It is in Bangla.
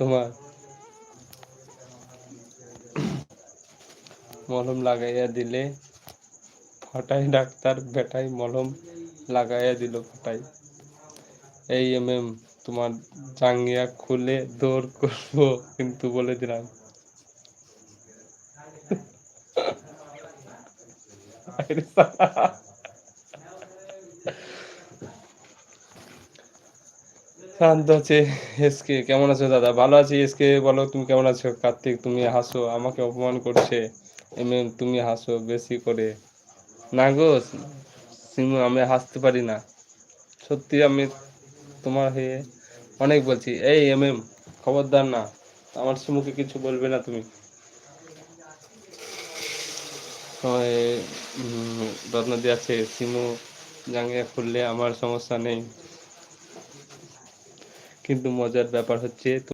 তোমার মলম লাগাইয়া দিলে ফটাই, ডাক্তার বেটাই মলম লাগাইয়া দিল ফটাই। এই তোমার জাঙ্গিয়া খুলে দৌড় করবো কিন্তু বলে দিলাম। শান্ত আছে। এসকে কেমন আছো দাদা? ভালো আছি। এসকে বলো তুমি কেমন আছো? কার্তিক তুমি হাসো, আমাকে অপমান করছে। তুমি হাসো বেশি করে। না গো সিমু, আমি হাসতে পারি না। সত্যি আমি তোমার হয়ে অনেক বলছি। এই খবরদার না, আমার সিমুকে কিছু বলবে না তুমি। তোমায় রত্ন দিয়েছে সিমু জাঙ্গিয়া খুললে আমার সমস্যা নেই, কিন্তু মজার ব্যাপার হচ্ছে